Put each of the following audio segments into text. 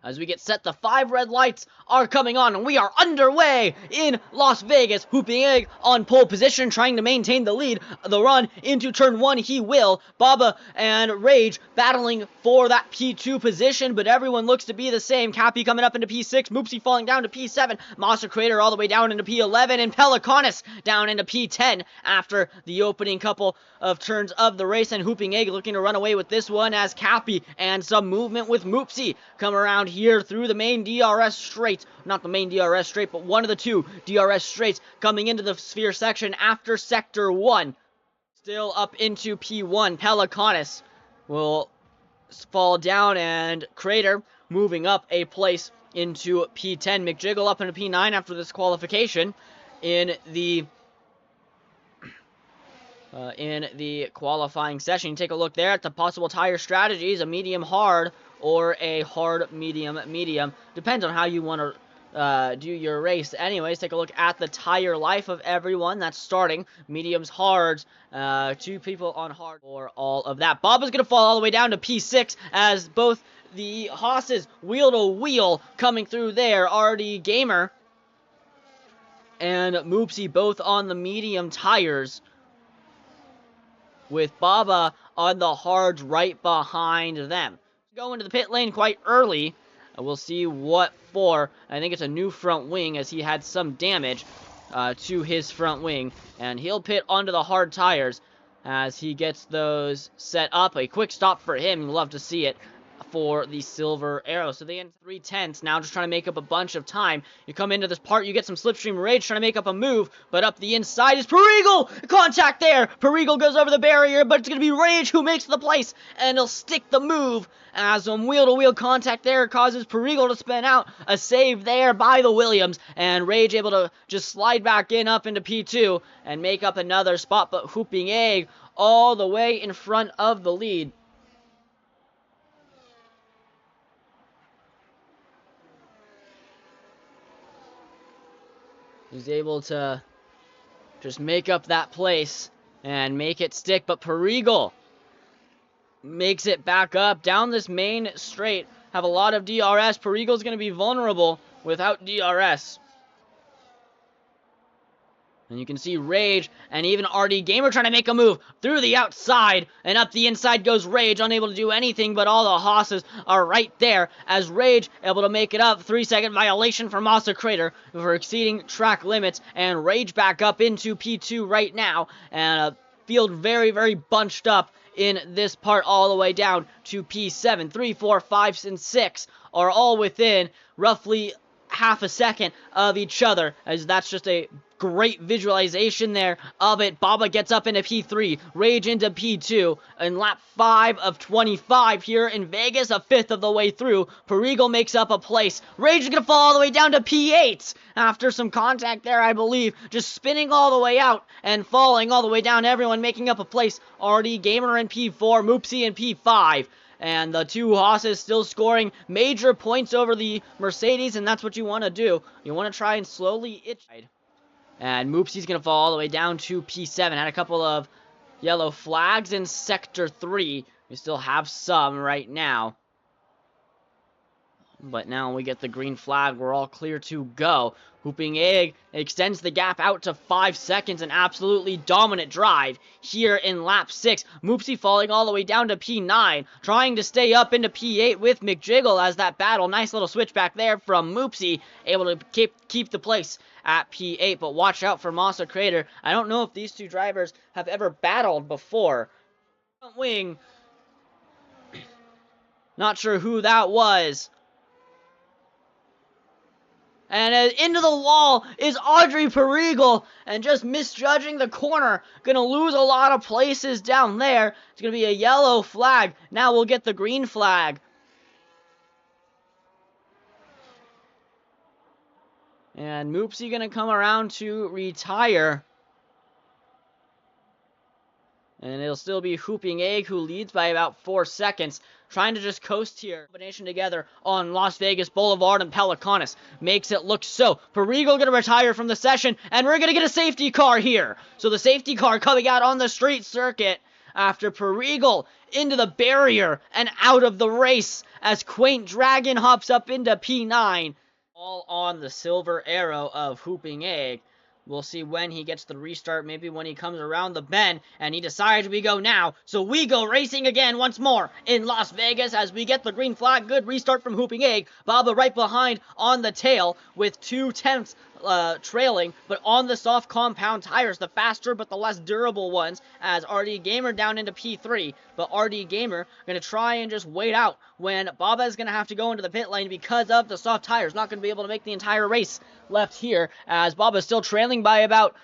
As we get set, the 5 red lights are coming on, and we are underway in Las Vegas. Whooping Egg on pole position, trying to maintain the lead. The run into turn 1, he will. Baba and Rage battling for that P2 position, but everyone looks to be the same. Cappy coming up into P6, Moopsy falling down to P7, Monster Creator all the way down into P11, and Pelicanus down into P10 after the opening couple of turns of the race, and Whooping Egg looking to run away with this one as Cappy and some movement with Moopsy come around here through the main DRS straight. Not the main DRS straight, but one of the 2 DRS straights coming into the sphere section after Sector 1. Still up into P1. Pelicanus will fall down, and Crater moving up a place into P10. McJiggle up into P9 after this qualification in the qualifying session. Take a look there at the possible tire strategies: a medium hard or a hard medium. Depends on how you want to do your race. Anyways, take a look at the tire life of everyone that's starting. Mediums, hards, 2 people on hard, or all of that. Bob is going to fall all the way down to P6 as both the Hosses wheel to wheel coming through there. RD Gamer and Moopsy both on the medium tires, with Baba on the hards right behind them. Go into the pit lane quite early. We'll see what for. I think it's a new front wing, as he had some damage to his front wing. And he'll pit onto the hard tires as he gets those set up. A quick stop for him. You'll love to see it for the Silver Arrow. So they end 3/10 now, just trying to make up a bunch of time. You come into this part, you get some Slipstream Rage trying to make up a move, but up the inside is Perigal! Contact there! Perigal goes over the barrier, but it's going to be Rage who makes the place, and he'll stick the move as some wheel-to-wheel contact there causes Perigal to spin out. A save there by the Williams, and Rage able to just slide back in up into P2 and make up another spot, but Whooping Egg all the way in front of the lead. He's able to just make up that place and make it stick, but Perigal makes it back up down this main straight. Have a lot of DRS. Perigal's going to be vulnerable without DRS. And you can see Rage and even RD Gamer trying to make a move through the outside. And up the inside goes Rage, unable to do anything, but all the Hosses are right there as Rage able to make it up. 3-second violation for Monster Creator for exceeding track limits. And Rage back up into P2 right now. And field very, very bunched up in this part all the way down to P7. 3, 4, 5, and 6 are all within roughly half a second of each other, as that's just a great visualization there of it. Baba gets up into P3, Rage into P2, and lap 5 of 25 here in Vegas, a 5th of the way through. Perigal makes up a place. Rage is going to fall all the way down to P8 after some contact there, I believe, just spinning all the way out and falling all the way down. Everyone making up a place. RD Gamer in P4, Moopsy in P5. And the 2 Hosses still scoring major points over the Mercedes, and that's what you want to do. You want to try and slowly itch. And Moopsy's going to fall all the way down to P7. Had a couple of yellow flags in Sector 3. We still have some right now. But now we get the green flag. We're all clear to go. Whooping Egg extends the gap out to 5 seconds. An absolutely dominant drive here in lap 6. Moopsy falling all the way down to P9. Trying to stay up into P8 with McJiggle as that battle. Nice little switch back there from Moopsy. Able to keep the place at P8. But watch out for Monster Creator. I don't know if these 2 drivers have ever battled before. Front wing. Not sure who that was. And into the wall is Audrey Perigal, and just misjudging the corner. Gonna lose a lot of places down there. It's gonna be a yellow flag. Now we'll get the green flag. And Moopsy gonna come around to retire. And it'll still be Whooping Egg who leads by about 4 seconds. Trying to just coast here. Combination together on Las Vegas Boulevard, and Pelicanus makes it look so. Perigal going to retire from the session, and we're going to get a safety car here. So the safety car coming out on the street circuit after Perigal into the barrier and out of the race as Quaint Dragon hops up into P9. All on the silver arrow of Hooping Egg. We'll see when he gets the restart, maybe when he comes around the bend, and he decides we go now. So we go racing again once more in Las Vegas as we get the green flag. Good restart from Hooping Egg. Baba right behind on the tail with 2/10 trailing, but on the soft compound tires, the faster but the less durable ones, as RD Gamer down into P3. But RD Gamer going to try and just wait out when Baba is going to have to go into the pit lane because of the soft tires. Not going to be able to make the entire race left here, as Baba is still trailing by about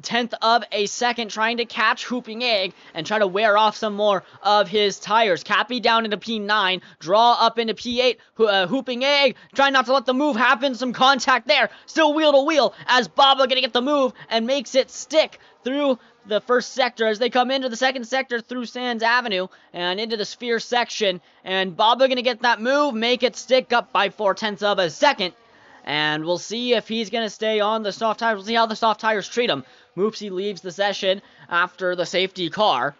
1/10 of a second, trying to catch Hooping Egg and try to wear off some more of his tires. Cappy down into P9, draw up into P8. Hooping Egg trying not to let the move happen. Some contact there, still wheel to wheel as Baba gonna get the move and makes it stick through the first sector as they come into the second sector through Sands Avenue and into the Sphere section. And Baba gonna get that move, make it stick up by 4/10 of a second. And we'll see if he's going to stay on the soft tires. We'll see how the soft tires treat him. Moopsy leaves the session after the safety car.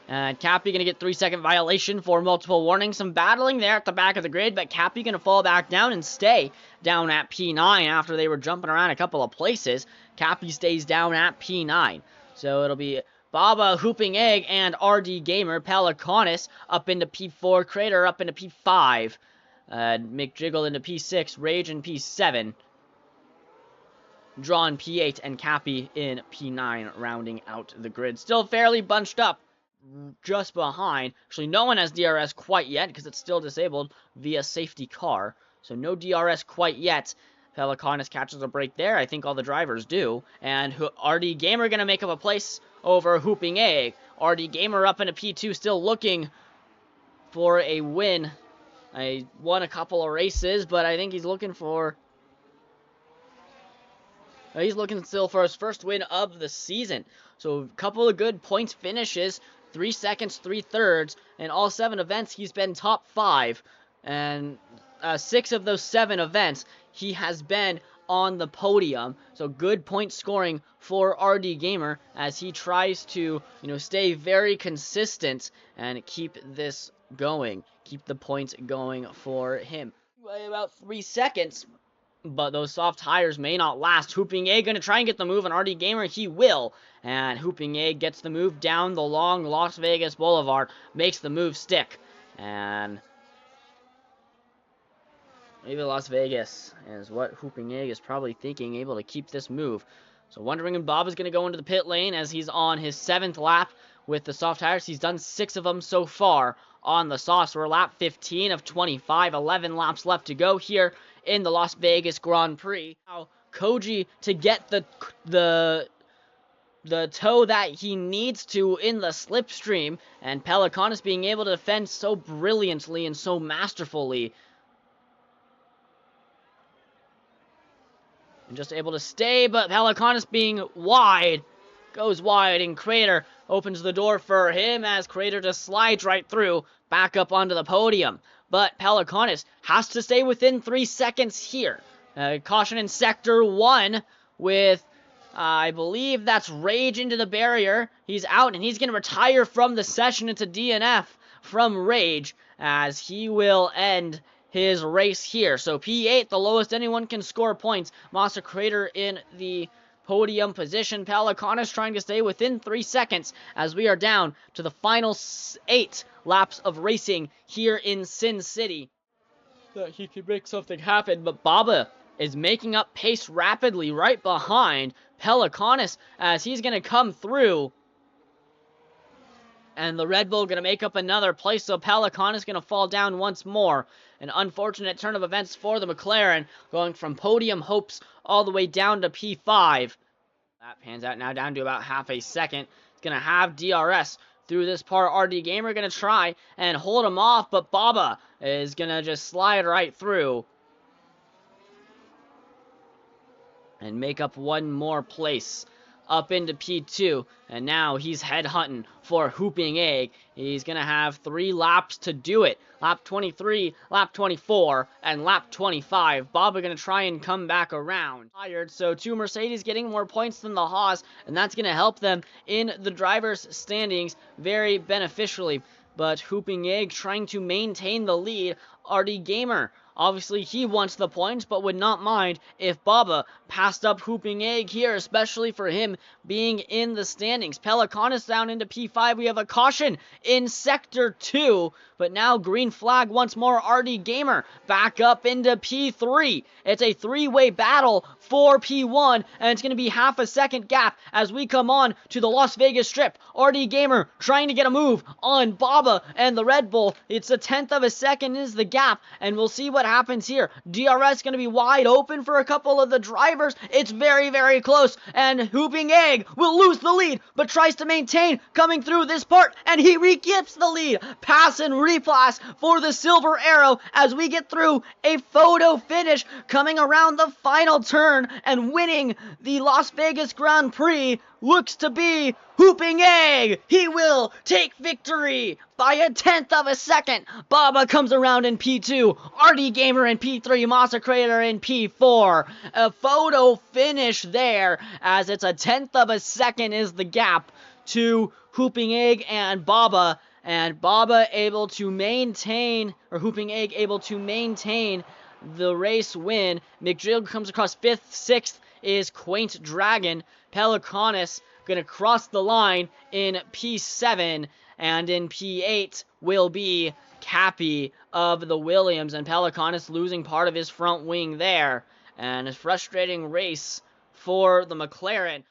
And Cappy going to get 3-second violation for multiple warnings. Some battling there at the back of the grid, but Cappy going to fall back down and stay down at P9 after they were jumping around a couple of places. Cappy stays down at P9. So it'll be Baba, Hooping Egg, and RD Gamer. Pelicanis up into P4. Crater up into P5. McJiggle into P6, Rage in P7, Drawn P8, and Cappy in P9, rounding out the grid. Still fairly bunched up just behind. Actually, no one has DRS quite yet because it's still disabled via safety car. So no DRS quite yet. Pelicanis catches a break there. I think all the drivers do. And RD Gamer going to make up a place over Hooping Egg. RD Gamer up into P2, still looking for a win. I won a couple of races, but I think he's looking for... He's looking still for his first win of the season. So a couple of good points finishes, 3 seconds, 3/3. In all 7 events, he's been top 5. And 6 of those 7 events, he has been on the podium. So good point scoring for RD Gamer as he tries to, stay very consistent and keep this going. Keep the points going for him. By about 3 seconds, but those soft tires may not last. Hooping Egg going to try and get the move, and RD Gamer, he will. And Hooping Egg gets the move down the long Las Vegas Boulevard, makes the move stick. And maybe Las Vegas is what Hooping Egg is probably thinking, able to keep this move. So Wondering and Bob is going to go into the pit lane as he's on his 7th lap with the soft tires. He's done 6 of them so far on the softs. We're lap 15 of 25, 11 laps left to go here in the Las Vegas Grand Prix. Now, Koji to get the toe that he needs to in the slipstream, and Pelicanis being able to defend so brilliantly and so masterfully. And just able to stay, but Pelicanis being wide, goes wide, and Crater opens the door for him as Crater just slides right through, back up onto the podium. But Pelicanis has to stay within 3 seconds here. Caution in Sector 1 with, I believe that's Rage into the barrier. He's out, and he's going to retire from the session. It's a DNF from Rage as he will end his race here. So P8, the lowest anyone can score points. Monster Crater in the podium position. Pelicanis trying to stay within 3 seconds as we are down to the final 8 laps of racing here in Sin City. That he could make something happen, but Baba is making up pace rapidly right behind Pelicanis as he's going to come through. And the Red Bull going to make up another place, so Pelicanis going to fall down once more. An unfortunate turn of events for the McLaren, going from podium hopes all the way down to P5. That pans out now down to about half a second. It's going to have DRS through this part. RD Gamer going to try and hold him off, but Baba is going to just slide right through and make up one more place. up into P2, and now he's headhunting for Hooping Egg. He's going to have 3 laps to do it. Lap 23, lap 24, and lap 25. Bob are going to try and come back around. Tired, so 2 Mercedes getting more points than the Haas, and that's going to help them in the drivers' standings very beneficially. But Hooping Egg trying to maintain the lead. RD Gamer, obviously he wants the points, but would not mind if Baba passed up Hooping Egg here, especially for him being in the standings. Pelicanus down into P5. We have a caution in Sector 2, but now green flag once more. RD Gamer back up into P3. It's a 3-way battle for P1, and it's going to be half a second gap as we come on to the Las Vegas Strip. RD Gamer trying to get a move on Baba and the Red Bull. It's a 1/10 of a second is the gap, and we'll see what happens here. DRS going to be wide open for a couple of the drivers. It's very, very close, and Hooping Egg will lose the lead, but tries to maintain coming through this part, and he re-gets the lead. Pass and repass for the Silver Arrow as we get through a photo finish, coming around the final turn and winning the Las Vegas Grand Prix looks to be Hooping Egg. He will take victory by a 1/10 of a second. Baba comes around in P2. RD Gamer in P3. Massacrator in P4. A photo finish there as it's a 1/10 of a second is the gap to Hooping Egg and Baba. And Baba able to maintain, or Hooping Egg able to maintain the race win. McDrill comes across 5th, 6th is Quaint Dragon. Pelicanus going to cross the line in P7, and in P8 will be Cappy of the Williams, and Pelicanus losing part of his front wing there. And a frustrating race for the McLaren.